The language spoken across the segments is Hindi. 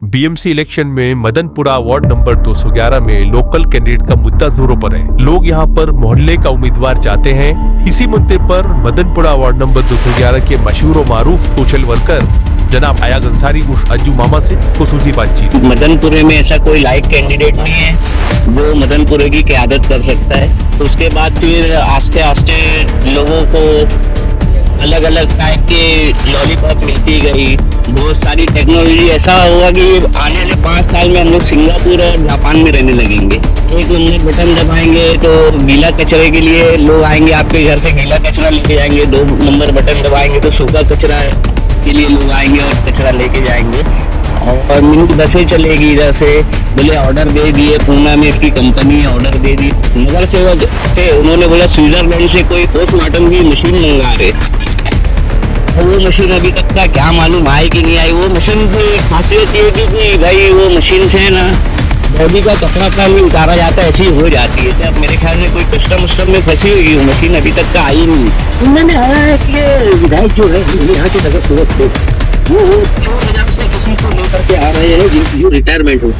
बीएमसी इलेक्शन में मदनपुरा वार्ड नंबर 211 में लोकल कैंडिडेट का मुद्दा जोरों पर है। लोग यहां पर मोहल्ले का उम्मीदवार चाहते हैं। इसी मुद्दे पर मदनपुरा वार्ड नंबर 211 के मशहूर और मारूफ सोशल वर्कर जनाब अयाज अंसारी उर्फ अज्जू मामा से खुसूसी बातचीत। मदनपुरे में ऐसा कोई लायक कैंडिडेट नहीं है जो मदनपुरे की क़यादत कर सकता है। तो उसके बाद फिर आस्ते आस्ते लोगों को अलग अलग टाइप के लॉलीपॉप मिलती गई। बहुत सारी टेक्नोलॉजी ऐसा होगा कि आने वाले 5 साल में हम लोग सिंगापुर और जापान में रहने लगेंगे। 1 नंबर बटन दबाएंगे तो गीला कचरे के लिए लोग आएंगे, आपके घर से गीला कचरा लेके जाएंगे। 2 नंबर बटन दबाएंगे तो सूखा कचरा के लिए लोग आएंगे और कचरा लेके जाएंगे। और मिनी बसें चलेगी इधर से। बोले ऑर्डर दे दिए, पूना में इसकी कंपनी है, ऑर्डर दे दी। नगर सेवक थे, उन्होंने बोला स्विट्जरलैंड से कोई पोस्टमार्टम की मशीन मंगा रहे। वो मशीन अभी तक का क्या मालूम आई कि नहीं आई। वो मशीन की खासियत ये थी कि भाई वो मशीन से ना बॉडी का कपड़ा का भी उतारा जाता है, ऐसी हो जाती है। अब मेरे ख्याल से कोई कस्टम में फंसी हुई वो मशीन अभी तक का आई नहीं। उन्होंने आया है कि विधायक जो है यहाँ के नगर सेवक थे, वो 4,000 से किसी को लेकर के आ रहे हैं जो रिटायरमेंट हो,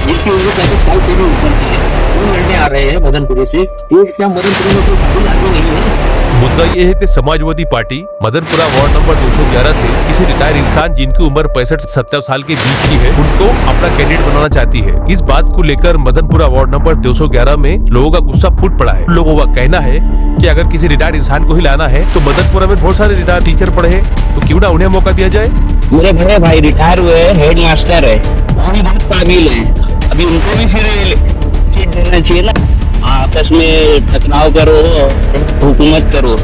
जिसकी उम्र 35 साल से भी ऊपर की है। वो लड़ने आ रहे हैं मदनपुरे से। क्या मदनपुरे में कोई आदमी नहीं है? मुद्दा ये है कि Samajwadi party Madanpura ward number 211 से किसी रिटायर्ड इंसान जिनकी उम्र 65 से 70 साल के बीच की है उनको अपना कैंडिडेट बनाना चाहती है। इस बात को लेकर मदनपुरा वार्ड नंबर 211 में लोगों का गुस्सा फूट पड़ा है। लोगों का कहना है कि अगर किसी रिटायर्ड इंसान को ही लाना है तो मदनपुरा में बहुत सारे रिटायर्ड टीचर पढ़े हैं, तो क्यों ना उन्हें मौका दिया जाए। मेरे बड़े भाई रिटायर हुए, हेड मास्टर है, वो भी बहुत काबिल है। अभी उनको भी फिर सीट देना चाहिए ना। आपस में टकराव करो, हुकूमत करो।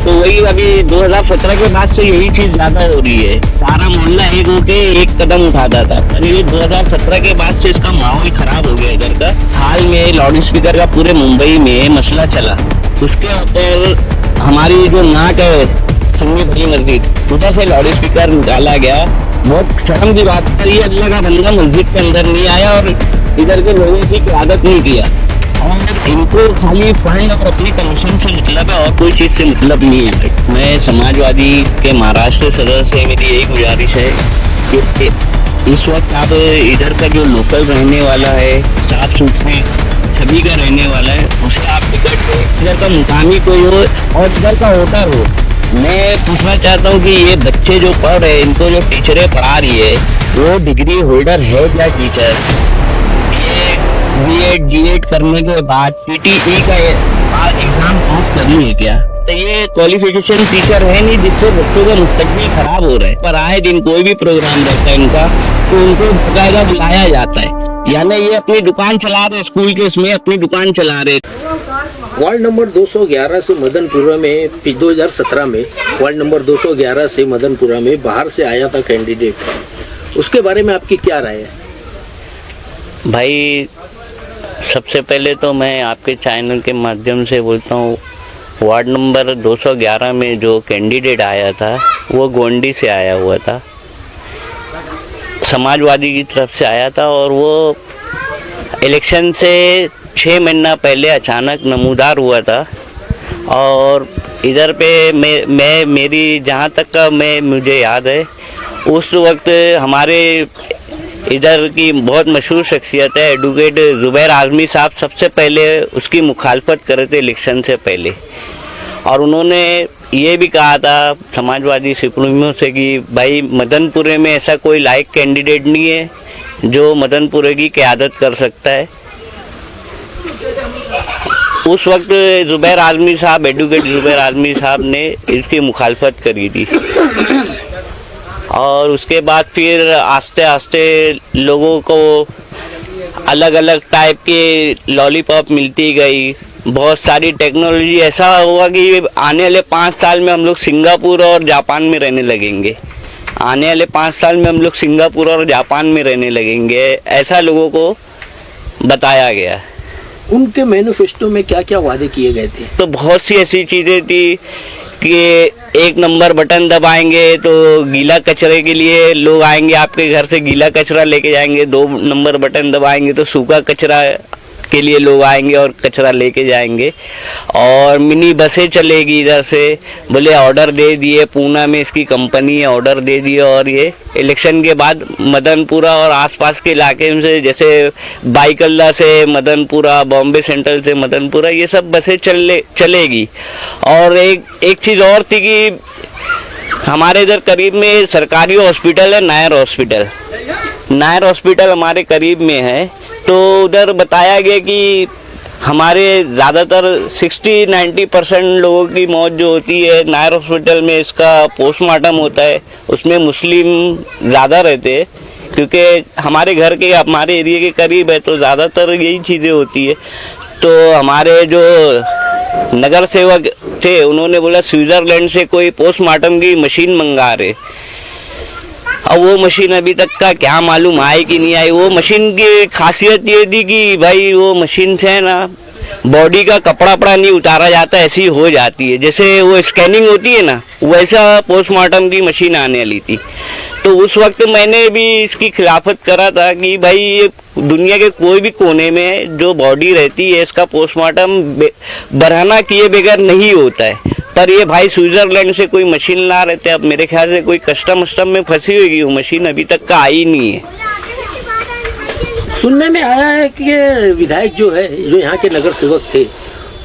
तो वही अभी 2017 के बाद से यही चीज ज्यादा हो रही है। सारा मोहल्ला एक होके एक कदम उठाता था, ये 2017 के बाद से इसका माहौल खराब हो गया इधर का। हाल में लाउड स्पीकर का पूरे मुंबई में मसला चला, उसके ऊपर हमारी जो नाक है सुन्नी बड़ी मस्जिद, उधर से लाउड स्पीकर निकाला गया। बहुत शर्म की बात है, ये अल्लाह का बंदा मस्जिद के अंदर नहीं आया और इधर के लोगों की क़यादत नहीं किया। और इनको खाली फंड और अपनी कमीशन से मतलब है और कोई चीज़ से मतलब नहीं है। मैं समाजवादी के महाराष्ट्र सदस्य से मेरी यही गुजारिश है कि इस वक्त आप इधर का जो लोकल रहने वाला है, साफ सुथरी छवि का रहने वाला है, उसे आप टिकट दो। इधर का मुकामी कोई हो और इधर का वोटर हो। मैं पूछना चाहता हूँ कि ये बच्चे जो पढ़ रहे हैं, इनको जो टीचरें पढ़ा रही है वो डिग्री होल्डर है क्या टीचर? B.Ed G.Ed करने के बाद PTE का एग्जाम पास करनी है क्या? तो ये क्वालिफिकेशन टीचर है नहीं, जिससे बच्चों का मुस्तकबिल खराब हो रहा है। पर आए दिन कोई भी प्रोग्राम रहता है इनका तो उनको बकायदा बुलाया जाता है, यानी ये अपनी दुकान चला रहे, स्कूल के इसमें अपनी दुकान चला रहे। वार्ड नंबर 211 से मदनपुरा में 2017 में वार्ड नंबर 211 से मदनपुरा में बाहर से आया था कैंडिडेट, उसके बारे में आपकी क्या राय है? भाई सबसे पहले तो मैं आपके चैनल के माध्यम से बोलता हूँ, वार्ड नंबर 211 में जो कैंडिडेट आया था वो गोंडी से आया हुआ था, समाजवादी की तरफ से आया था। और वो इलेक्शन से 6 महीना पहले अचानक नमूदार हुआ था। और इधर पे मेरी जहाँ तक का मुझे याद है, उस वक्त हमारे इधर की बहुत मशहूर शख्सियत है एडवोकेट ज़ुबैर आज़मी साहब, सबसे पहले उसकी मुखालफत करे थे इलेक्शन से पहले। और उन्होंने ये भी कहा था समाजवादी सुप्रीमो से कि भाई मदनपुरे में ऐसा कोई लायक कैंडिडेट नहीं है जो मदनपुरे की क़यादत कर सकता है। उस वक्त ज़ुबैर आज़मी साहब, एडवोकेट ज़ुबैर आज़मी साहब ने इसकी मुखालफत करी थी। और उसके बाद फिर आस्ते आस्ते लोगों को अलग अलग टाइप के लॉलीपॉप मिलती गई। बहुत सारी टेक्नोलॉजी ऐसा हुआ कि आने वाले 5 साल में हम लोग सिंगापुर और जापान में रहने लगेंगे। आने वाले 5 साल में हम लोग सिंगापुर और जापान में रहने लगेंगे, ऐसा लोगों को बताया गया। उनके मैनिफेस्टो में क्या क्या वादे किए गए थे? तो बहुत सी ऐसी चीज़ें थी कि 1 नंबर बटन दबाएंगे तो गीला कचरे के लिए लोग आएंगे, आपके घर से गीला कचरा लेके जाएंगे। 2 नंबर बटन दबाएंगे तो सूखा कचरा के लिए लोग आएंगे और कचरा लेके जाएंगे। और मिनी बसें चलेगी इधर से, बोले ऑर्डर दे दिए, पूना में इसकी कंपनी है, ऑर्डर दे दिए। और ये इलेक्शन के बाद मदनपुरा और आसपास के इलाके में से, जैसे बाईकल्ला से मदनपुरा, बॉम्बे सेंट्रल से मदनपुरा, ये सब बसें चलेगी। और एक चीज़ और थी कि हमारे इधर करीब में सरकारी हॉस्पिटल है, नायर हॉस्पिटल हमारे करीब में है। तो उधर बताया गया कि हमारे ज़्यादातर 60-90% लोगों की मौत जो होती है नायर हॉस्पिटल में, इसका पोस्टमार्टम होता है, उसमें मुस्लिम ज़्यादा रहते हैं, क्योंकि हमारे घर के, हमारे एरिया के करीब है, तो ज़्यादातर यही चीज़ें होती है। तो हमारे जो नगर सेवक थे उन्होंने बोला स्विट्जरलैंड से कोई पोस्टमार्टम की मशीन मंगा रहे। अब वो मशीन अभी तक का क्या मालूम आई कि नहीं आई। वो मशीन की खासियत ये थी कि भाई वो मशीन से है ना बॉडी का कपड़ा वपड़ा नहीं उतारा जाता, ऐसी हो जाती है, जैसे वो स्कैनिंग होती है ना, वैसा पोस्टमार्टम की मशीन आने वाली थी। तो उस वक्त मैंने भी इसकी खिलाफत करा था कि भाई ये दुनिया के कोई भी कोने में जो बॉडी रहती है इसका पोस्टमार्टम बरहना किए बगैर नहीं होता है। पर ये भाई स्विट्जरलैंड से कोई मशीन ला रहे थे। अब मेरे ख्याल से कोई कस्टम में फंसी होगी वो मशीन, अभी तक का आई नहीं है। सुनने में आया है कि ये विधायक जो है, जो यहाँ के नगर सेवक थे,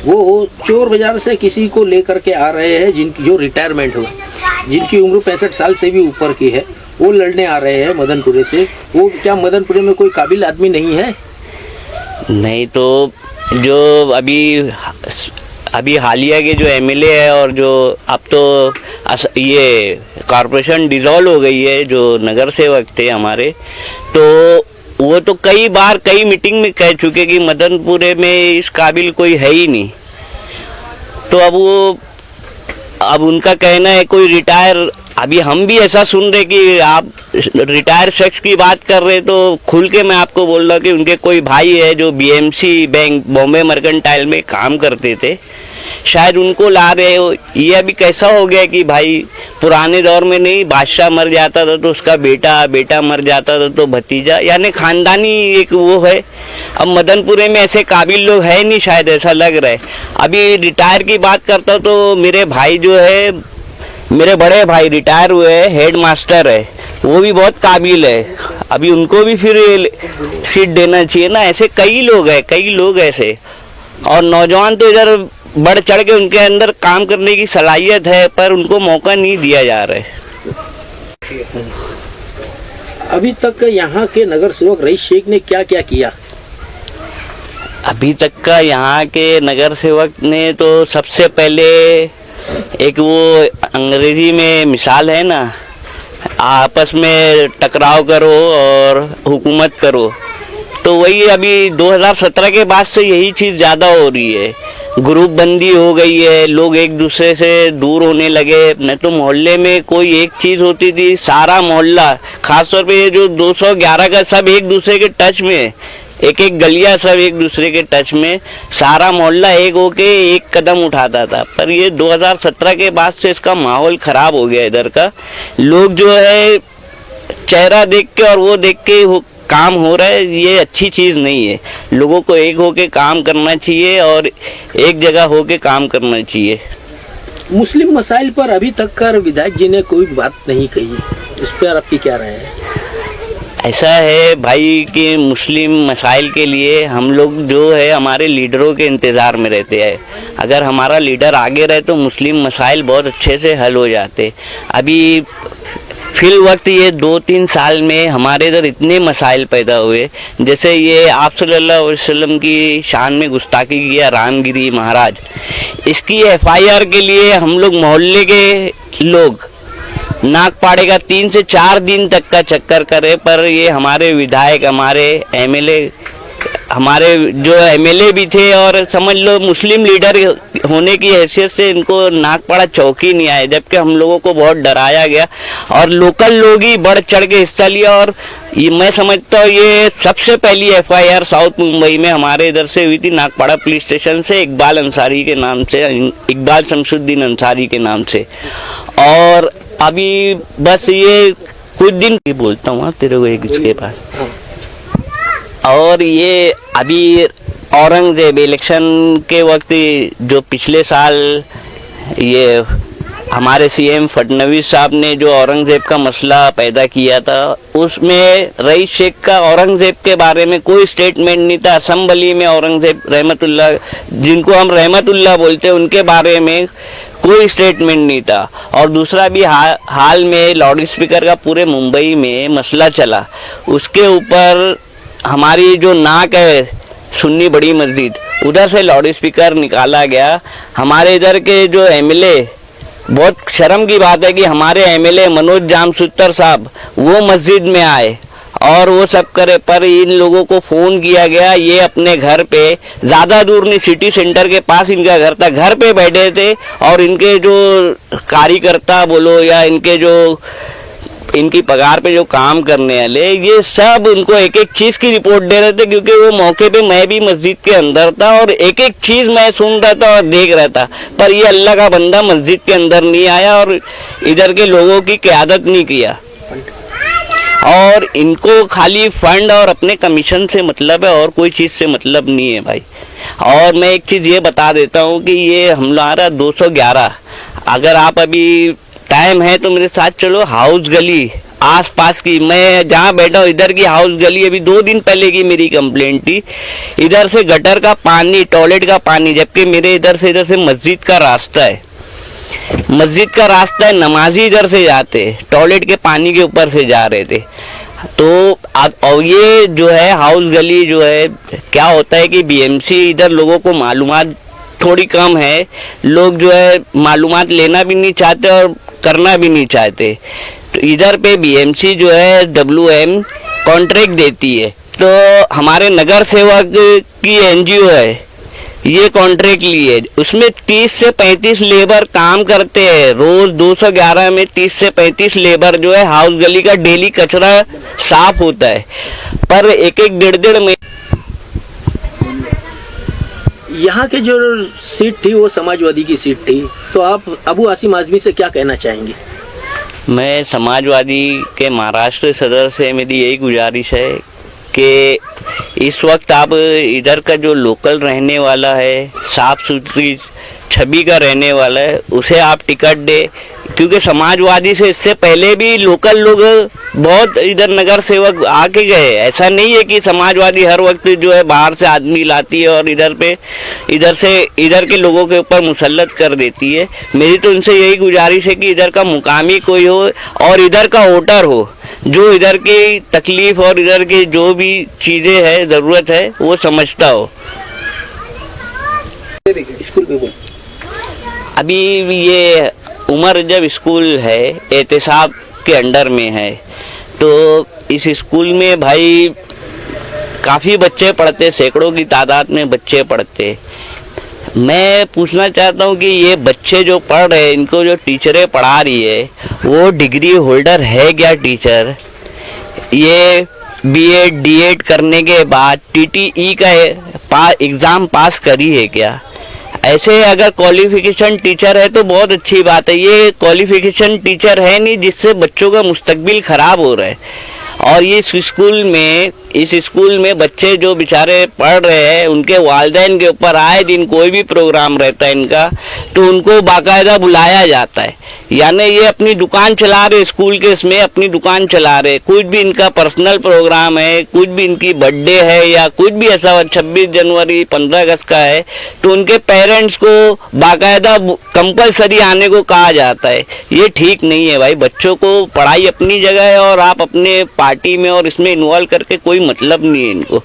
वो चोर बाजार से किसी को लेकर के आ रहे हैं, जिनकी जो रिटायरमेंट हो, जिनकी उम्र 65 साल से भी ऊपर की है, वो लड़ने आ रहे हैं मदनपुरे से। वो क्या मदनपुरे में कोई काबिल आदमी नहीं है? नहीं, तो जो अभी हालिया के जो एमएलए है, और जो अब तो ये कॉरपोरेशन डिसॉल्व हो गई है, जो नगर सेवक थे हमारे, तो वो तो कई बार कई मीटिंग में कह चुके कि मदनपुरे में इस काबिल कोई है ही नहीं। तो अब उनका कहना है कोई रिटायर, अभी हम भी ऐसा सुन रहे कि आप रिटायर शख्स की बात कर रहे, तो खुल के मैं आपको बोल रहा हूँ कि उनके कोई भाई है जो बीएमसी बैंक, बॉम्बे मर्केंटाइल में काम करते थे, शायद उनको ला रहे हो। ये अभी कैसा हो गया कि भाई पुराने दौर में नहीं, बादशाह मर जाता था तो उसका बेटा मर जाता था तो भतीजा, यानी खानदानी एक वो है। अब मदनपुरे में ऐसे काबिल लोग है नहीं, शायद ऐसा लग रहा है। अभी रिटायर की बात करता तो मेरे भाई जो है, मेरे बड़े भाई रिटायर हुए हैं, हेड मास्टर है, वो भी बहुत काबिल है। अभी उनको भी फिर सीट देना चाहिए ना। ऐसे कई लोग ऐसे, और नौजवान तो इधर बढ़ चढ़ के उनके अंदर काम करने की सलाहियत है, पर उनको मौका नहीं दिया जा रहा है। अभी तक यहाँ के नगर सेवक रईस शेख ने क्या क्या किया? अभी तक का यहाँ के नगर सेवक ने तो सबसे पहले एक वो अंग्रेजी में मिसाल है ना, आपस में टकराव करो और हुकूमत करो, तो वही अभी 2017 के बाद से यही चीज़ ज़्यादा हो रही है। ग्रुप बंदी हो गई है, लोग एक दूसरे से दूर होने लगे। नहीं तो मोहल्ले में कोई एक चीज़ होती थी, सारा मोहल्ला, खासतौर पे ये जो 211 का, सब एक दूसरे के टच में, एक गलियां सब एक दूसरे के टच में, सारा मोहल्ला एक होके एक कदम उठाता था। पर ये 2017 के बाद से इसका माहौल खराब हो गया इधर का। लोग जो है चेहरा देख के और वो देख के काम हो रहा है, ये अच्छी चीज़ नहीं है। लोगों को एक होके काम करना चाहिए और एक जगह होके काम करना चाहिए। मुस्लिम मसाइल पर अभी तक कर विधायक जी ने कोई बात नहीं कही, इस पर आपकी क्या राय है? ऐसा है भाई कि मुस्लिम मसाइल के लिए हम लोग जो है हमारे लीडरों के इंतज़ार में रहते हैं। अगर हमारा लीडर आगे रहे तो मुस्लिम मसाइल बहुत अच्छे से हल हो जाते। अभी फिल वक्त ये 2-3 साल में हमारे इधर इतने मसाइल पैदा हुए, जैसे ये आप सल्लल्लाहु अलैहि वसल्लम की शान में गुस्ताखी किया रामगिरी महाराज, इसकी एफआईआर के लिए हम लोग मोहल्ले के लोग नागपाड़े का 3 से 4 दिन तक का चक्कर करे, पर ये हमारे विधायक, हमारे एमएलए, हमारे जो एमएलए भी थे और समझ लो मुस्लिम लीडर होने की हैसियत से इनको नागपाड़ा चौकी नहीं आए, जबकि हम लोगों को बहुत डराया गया और लोकल लोग ही बढ़ चढ़ के हिस्सा लिया। और ये मैं समझता हूँ ये सबसे पहली एफआईआर साउथ मुंबई में हमारे इधर से हुई थी, नागपाड़ा पुलिस स्टेशन से, इकबाल अंसारी के नाम से, इकबाल शमसुद्दीन अंसारी के नाम से। और अभी बस ये कुछ दिन बोलता हूँ तेरे को एक इसके पास, और ये अभी औरंगजेब इलेक्शन के वक्त जो पिछले साल ये हमारे सीएम फडणवीस साहब ने जो औरंगजेब का मसला पैदा किया था, उसमें रईस शेख का औरंगजेब के बारे में कोई स्टेटमेंट नहीं था। असम्बली में औरंगजेब रहमतुल्लाह, जिनको हम रहमतुल्लाह बोलते हैं, उनके बारे में कोई स्टेटमेंट नहीं था। और दूसरा भी हाल में लाउड स्पीकर का पूरे मुंबई में मसला चला, उसके ऊपर हमारी जो नाक है सुन्नी बड़ी मस्जिद, उधर से लाउड स्पीकर निकाला गया। हमारे इधर के जो एमएलए, बहुत शर्म की बात है कि हमारे एमएलए मनोज जामसूतर साहब वो मस्जिद में आए और वो सब करे, पर इन लोगों को फोन किया गया, ये अपने घर पे, ज़्यादा दूर नहीं, सिटी सेंटर के पास इनका घर था, घर पे बैठे थे और इनके जो कार्यकर्ता बोलो या इनके जो इनकी पगार पे जो काम करने वाले, ये सब उनको एक एक चीज़ की रिपोर्ट दे रहे थे, क्योंकि वो मौके पे मैं भी मस्जिद के अंदर था और एक एक चीज़ मैं सुन रहा था और देख रहा था। पर ये अल्लाह का बंदा मस्जिद के अंदर नहीं आया और इधर के लोगों की क़यादत नहीं किया। और इनको खाली फंड और अपने कमीशन से मतलब है और कोई चीज़ से मतलब नहीं है भाई। और मैं एक चीज़ ये बता देता हूँ कि ये हमारा 211, अगर आप अभी टाइम है तो मेरे साथ चलो, हाउस गली आसपास की, मैं जहाँ बैठा हूँ इधर की हाउस गली, अभी 2 दिन पहले की मेरी कंप्लेंट थी। इधर से गटर का पानी, टॉयलेट का पानी, जबकि मेरे इधर से मस्जिद का रास्ता है, मस्जिद का रास्ता है, नमाजी इधर से जाते, टॉयलेट के पानी के ऊपर से जा रहे थे। तो और ये जो है हाउस गली जो है, क्या होता है कि बीएमसी इधर लोगों को मालूमात थोड़ी कम है, लोग जो है मालूमात लेना भी नहीं चाहते और करना भी नहीं चाहते। तो इधर पे बीएमसी जो है WM कॉन्ट्रैक्ट देती है, तो हमारे नगर सेवक की एनजीओ है, ये कॉन्ट्रैक्ट लिए, उसमें 30 से 35 लेबर काम करते हैं रोज। 211 में 30 से 35 लेबर जो है, हाउस गली का डेली कचरा साफ होता है, पर एक एक डेढ़ में यहाँ के जो सीट थी वो समाजवादी की सीट थी, तो आप अबू आसिम आजमी से क्या कहना चाहेंगे? मैं समाजवादी के महाराष्ट्र सदर से मेरी यही गुजारिश है कि इस वक्त आप इधर का जो लोकल रहने वाला है, साफ सुथरी छवि का रहने वाला है, उसे आप टिकट दे, क्योंकि समाजवादी से इससे पहले भी लोकल लोग बहुत इधर नगर सेवक आके गए। ऐसा नहीं है कि समाजवादी हर वक्त जो है बाहर से आदमी लाती है और इधर के लोगों के ऊपर मुसल्लत कर देती है। मेरी तो उनसे यही गुजारिश है कि इधर का मुकामी कोई हो और इधर का वोटर हो, जो इधर की तकलीफ और इधर की जो भी चीज़ें है, ज़रूरत है, वो समझता हो। स्कूल में बोल, अभी ये उमर जब स्कूल है एहतिसाब के अंडर में है, तो इस स्कूल में भाई काफ़ी बच्चे पढ़ते, सैकड़ों की तादाद में बच्चे पढ़ते। मैं पूछना चाहता हूँ कि ये बच्चे जो पढ़ रहे हैं, इनको जो टीचरें पढ़ा रही है, वो डिग्री होल्डर है क्या टीचर? ये बीएड डीएड करने के बाद TTE का एग्ज़ाम पास करी है क्या? ऐसे अगर क्वालिफिकेशन टीचर है तो बहुत अच्छी बात है। ये क्वालिफिकेशन टीचर है नहीं, जिससे बच्चों का मुस्तकबिल ख़राब हो रहा है। और ये इस स्कूल में बच्चे जो बेचारे पढ़ रहे हैं, उनके वालिदैन के ऊपर आए दिन कोई भी प्रोग्राम रहता है इनका, तो उनको बाकायदा बुलाया जाता है। यानी ये अपनी दुकान चला रहे, स्कूल के इसमें अपनी दुकान चला रहे, कुछ भी इनका पर्सनल प्रोग्राम है, कुछ भी इनकी बर्थडे है या कुछ भी ऐसा 26 जनवरी 15 अगस्त का है, तो उनके पेरेंट्स को बाकायदा कंपलसरी आने को कहा जाता है। ये ठीक नहीं है भाई। बच्चों को पढ़ाई अपनी जगह है और आप अपने पार्टी में और इसमें इन्वॉल्व करके कोई मतलब नहीं है इनको।